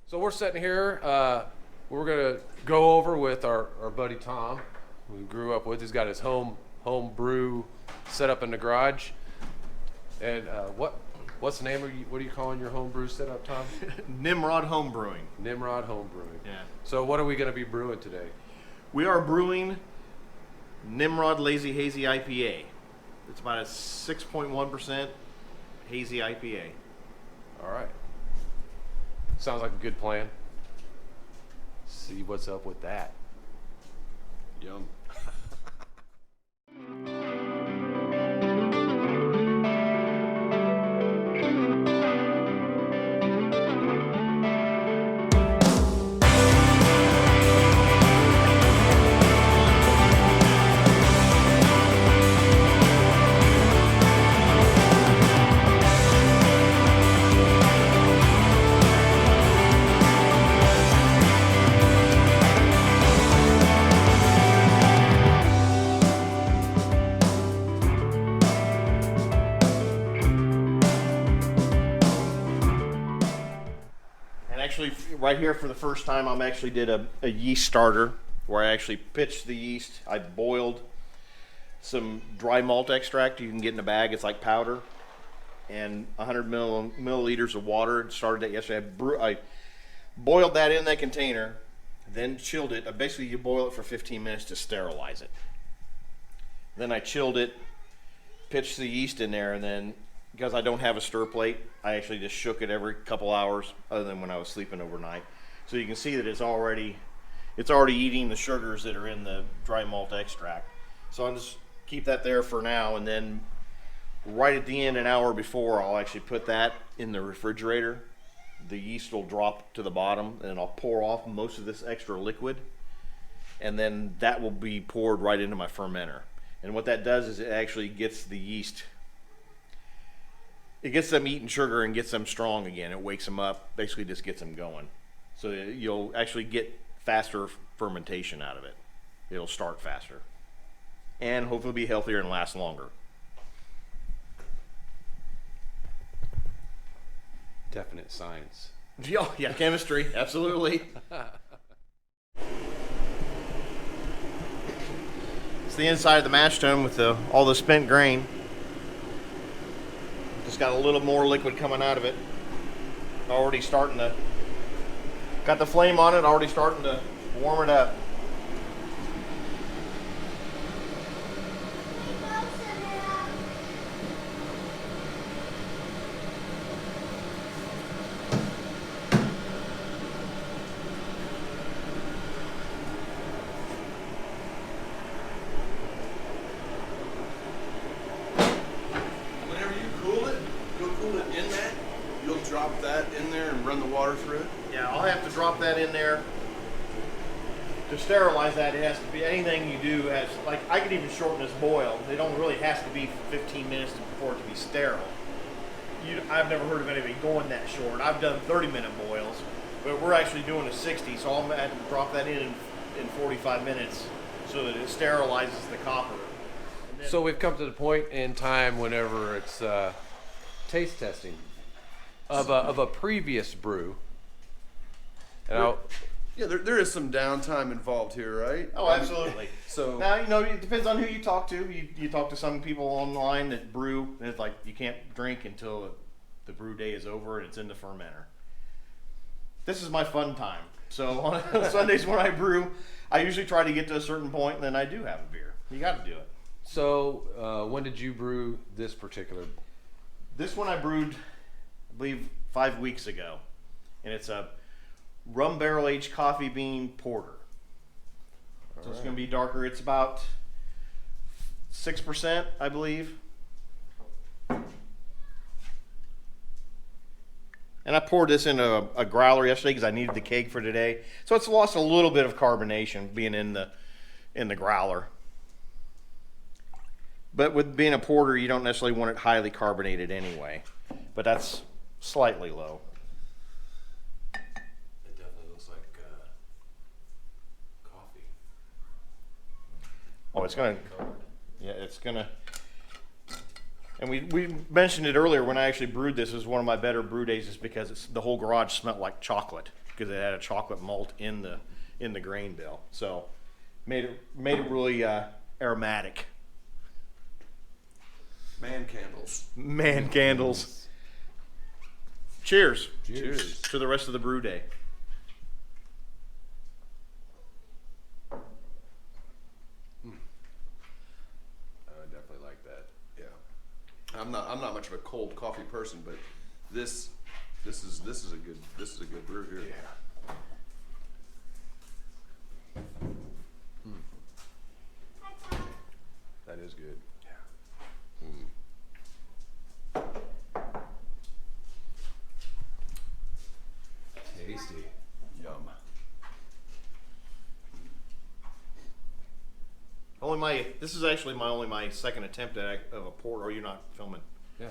So we're sitting here. We're gonna go over with our buddy Tom, who we grew up with. He's got his home brew set up in the garage. And what's the name of you? What are you calling your home brew setup, Tom? Nimrod Home Brewing. Nimrod Home Brewing. Yeah. So what are we gonna be brewing today? We are brewing Nimrod Lazy Hazy IPA. It's about a 6.1% hazy IPA. All right. Sounds like a good plan. See what's up with that. Yum. Actually, right here for the first time, I actually did a yeast starter where I actually pitched the yeast. I boiled some dry malt extract you can get in a bag. It's like powder, and 100 milliliters of water. Started that yesterday. I boiled that in that container, then chilled it. Basically, you boil it for 15 minutes to sterilize it. Then I chilled it, pitched the yeast in there, and then because I don't have a stir plate, I actually just shook it every couple hours, other than when I was sleeping overnight. So you can see that it's already eating the sugars that are in the dry malt extract. So I'll just keep that there for now, and then right at the end, an hour before, I'll actually put that in the refrigerator. The yeast will drop to the bottom, and I'll pour off most of this extra liquid, and then that will be poured right into my fermenter. And what that does is it actually gets the yeast, it gets them eating sugar and gets them strong again. It wakes them up, basically just gets them going. So you'll actually get faster fermentation out of it. It'll start faster. And hopefully be healthier and last longer. Definite science. Yeah, chemistry, absolutely. It's the inside of the mash tun with all the spent grain. Just got a little more liquid coming out of it. Already starting to, got the flame on it, already starting to warm it up. Drop that in there and run the water through it? Yeah, I'll have to drop that in there. To sterilize that, it has to be, anything you do has, like, I could even shorten this boil. It don't really has to be 15 minutes for it to be sterile. I've never heard of anybody going that short. I've done 30-minute boils, but we're actually doing a 60, so I'm going to have to drop that in 45 minutes so that it sterilizes the copper. So we've come to the point in time whenever it's taste testing of a previous brew. And yeah, there is some downtime involved here, right? Oh, absolutely. So now, it depends on who you talk to. You talk to some people online that brew, and it's like you can't drink until the brew day is over and it's in the fermenter. This is my fun time. So on Sundays when I brew, I usually try to get to a certain point, and then I do have a beer. You got to do it. So when did you brew this particular? This one I brewed, I believe, 5 weeks ago, and it's a rum barrel aged coffee bean porter. So it's going to be darker. It's about 6%, I believe. And I poured this in a growler yesterday because I needed the keg for today. So it's lost a little bit of carbonation being in the growler. But with being a porter, you don't necessarily want it highly carbonated anyway. But that's slightly low. It definitely looks like coffee. Oh, it's gonna. Yeah, it's gonna. And we mentioned it earlier when I actually brewed this. It was one of my better brew days, is because the whole garage smelled like chocolate. because it had a chocolate malt in the grain bill. So made it really aromatic. Man candles. Man candles. Cheers. Cheers. To the rest of the brew day. I definitely like that. Yeah. I'm not much of a cold coffee person, but this is a good brew here. Yeah. That is good. Yeah. Tasty. Yum. This is actually my second attempt of a porter. Or you're not filming? Yeah.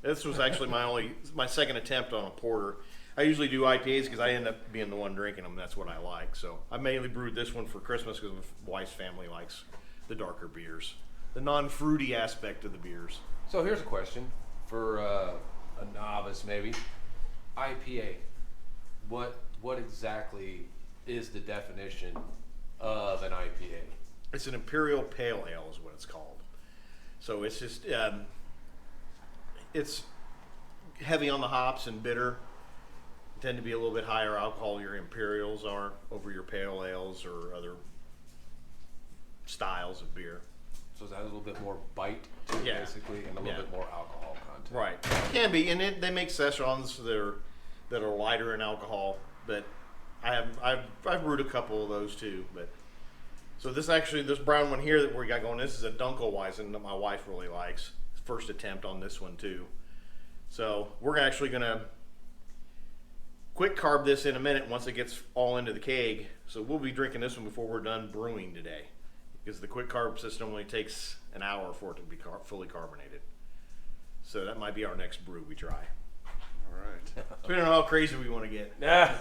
This was actually my second attempt on a porter. I usually do IPAs because I end up being the one drinking them. That's what I like. So I mainly brewed this one for Christmas because my wife's family likes the darker beers, the non-fruity aspect of the beers. So here's a question for a novice, maybe. IPA. What exactly is the definition of an IPA? It's an Imperial Pale Ale is what it's called. So it's just it's heavy on the hops and bitter. Tend to be a little bit higher alcohol your Imperials are over your Pale Ales or other styles of beer. So is that a little bit more bite, to it, Yeah. basically, and a little bit more alcohol content? Right, can be, and they make sessions that are lighter in alcohol. But I've brewed a couple of those too. But so this brown one here that we got going, this is a Dunkelweizen that my wife really likes. First attempt on this one too. So we're actually gonna quick carb this in a minute once it gets all into the keg. So we'll be drinking this one before we're done brewing today, because the quick carb system only takes an hour for it to be fully carbonated. So that might be our next brew we try. All right. Depending on how crazy we want to get. Yeah.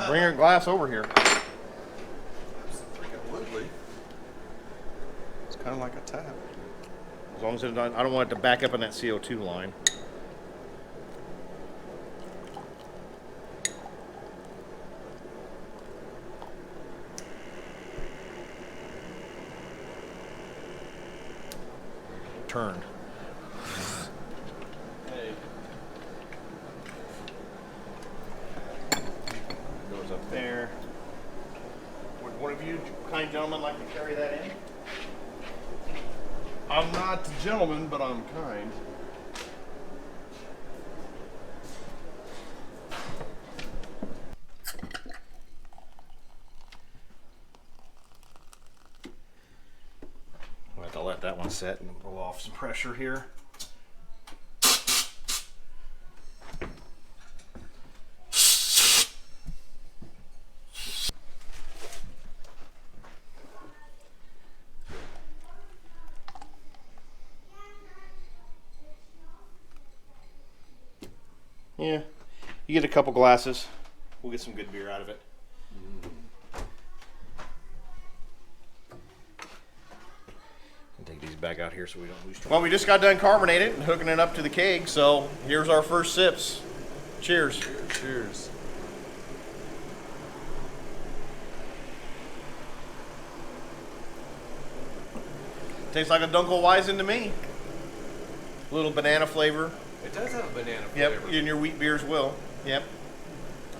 Bring your glass over here. It's freaking woodly. It's kind of like a tap. As long as I don't want it to back up on that CO2 line. Turn. Hey. Goes up there. Would one of you kind gentlemen like to carry that in? I'm not a gentleman, but I'm kind. I'll have to let that one set and blow off some pressure here. Yeah, you get a couple glasses, we'll get some good beer out of it. Take these back out here so we don't lose track. Well, we just got done carbonated and hooking it up to the keg, so here's our first sips. Cheers. Cheers. Tastes like a Dunkelweizen to me. A little banana flavor. It does have a banana Yep, flavor. and your wheat beers will. Yep,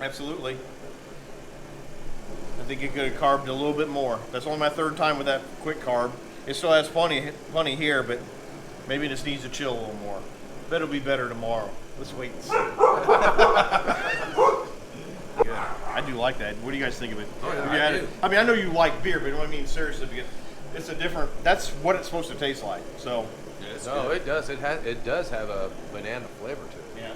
absolutely. I think it could have carbed a little bit more. That's only my third time with that quick carb. It still has plenty here, but maybe it just needs to chill a little more. Bet it'll be better tomorrow. Let's wait and see. Good. I do like that. What do you guys think of it? Oh, yeah, Have you I had do. it? I mean, I know you like beer, but I mean seriously, because it's a different. That's what it's supposed to taste like. So. No, it does. It does have a banana flavor to it. Yeah.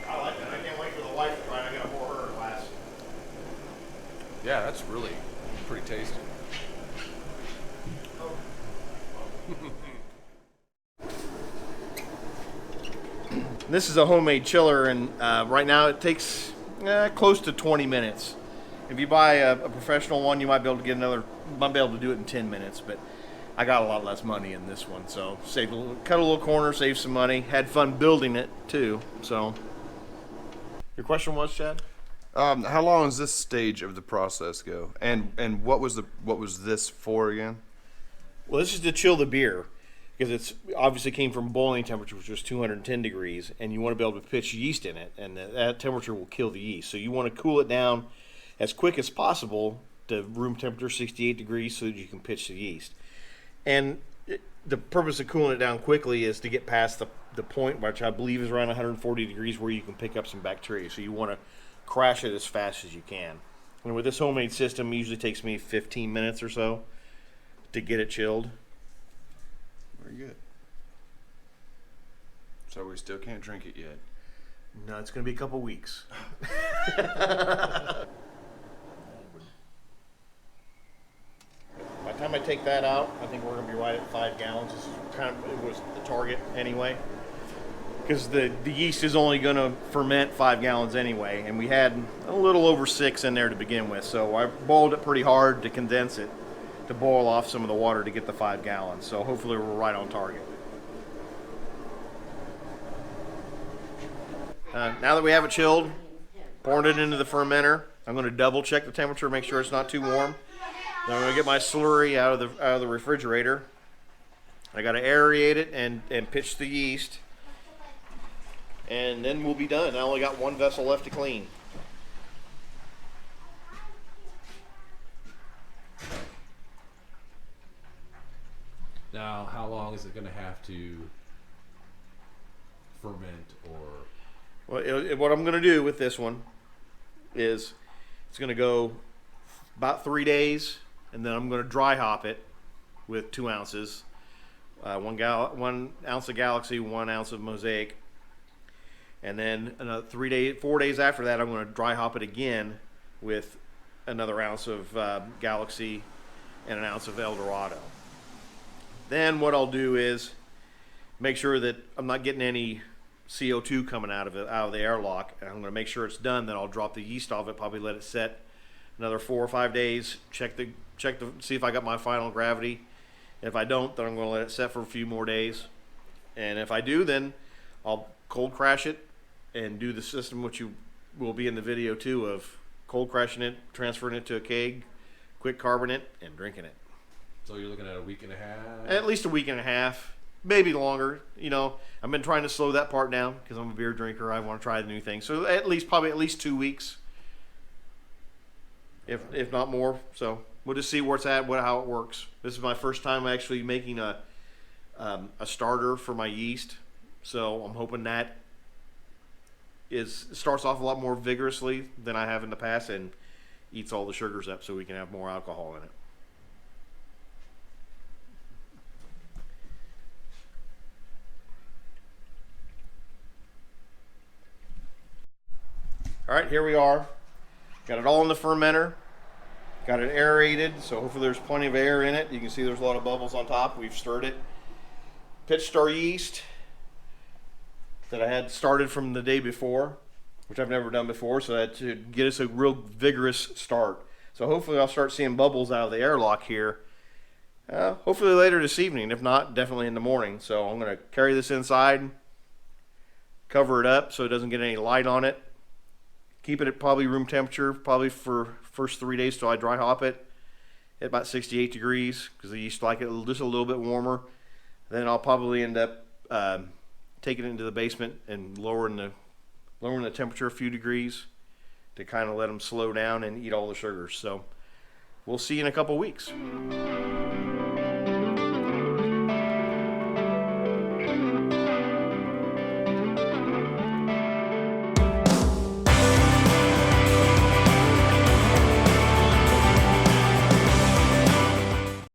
I like that. I can't wait for the wife to try it. I gotta pour her a glass. Yeah, that's really pretty tasty. This is a homemade chiller, and right now it takes close to 20 minutes. If you buy a professional one, you might be able to do it in 10 minutes. But I got a lot less money in this one, so cut a little corner, save some money. Had fun building it too. So, your question was, Chad? How long does this stage of the process go? And what was this for again? Well, this is to chill the beer, because it's obviously came from boiling temperature, which was 210 degrees, and you want to be able to pitch yeast in it, and that temperature will kill the yeast. So you want to cool it down as quick as possible to room temperature, 68 degrees, so that you can pitch the yeast. And the purpose of cooling it down quickly is to get past the point, which I believe is around 140 degrees, where you can pick up some bacteria. So you want to crash it as fast as you can. And with this homemade system, it usually takes me 15 minutes or so to get it chilled. Very good. So we still can't drink it yet. No, it's going to be a couple weeks. By the time I take that out, I think we're going to be right at 5 gallons. This is it was the target anyway, because the yeast is only going to ferment 5 gallons anyway, and we had a little over 6 in there to begin with. So I boiled it pretty hard to condense it, to boil off some of the water to get the 5 gallons. So hopefully we're right on target. Now that we have it chilled, pouring it into the fermenter, I'm going to double check the temperature, make sure it's not too warm. Then I'm going to get my slurry out of the refrigerator. I got to aerate it and pitch the yeast, and then we'll be done. I only got one vessel left to clean. Now, how long is it going to have to ferment, or? Well, what I'm going to do with this one is it's going to go about 3 days, and then I'm going to dry hop it with 2 ounces, 1 ounce of Galaxy, 1 ounce of Mosaic, and then 4 days after that, I'm going to dry hop it again with another ounce of Galaxy and an ounce of Eldorado. Then what I'll do is make sure that I'm not getting any CO2 coming out of the airlock, and I'm going to make sure it's done. Then I'll drop the yeast off it, probably let it set another 4 or 5 days, see if I got my final gravity. If I don't, then I'm going to let it set for a few more days. And if I do, then I'll cold crash it and do the system, which you will be in the video too, of cold crashing it, transferring it to a keg, quick carboning it, and drinking it. So you're looking at a week and a half? At least a week and a half, maybe longer. You know, I've been trying to slow that part down because I'm a beer drinker. I want to try the new thing. So probably at least 2 weeks, if not more. So we'll just see where it's at, how it works. This is my first time actually making a starter for my yeast, so I'm hoping that starts off a lot more vigorously than I have in the past and eats all the sugars up, so we can have more alcohol in it. All right, here we are. Got it all in the fermenter. Got it aerated, so hopefully there's plenty of air in it. You can see there's a lot of bubbles on top. We've stirred it. Pitched our yeast that I had started from the day before, which I've never done before, so that to get us a real vigorous start. So hopefully I'll start seeing bubbles out of the airlock here, hopefully later this evening. If not, definitely in the morning. So I'm going to carry this inside, cover it up so it doesn't get any light on it. Keep it at probably room temperature, probably for first 3 days till I dry hop it at about 68 degrees, because the yeast like it just a little bit warmer. Then I'll probably end up taking it into the basement and lowering the temperature a few degrees to kind of let them slow down and eat all the sugars. So we'll see you in a couple weeks.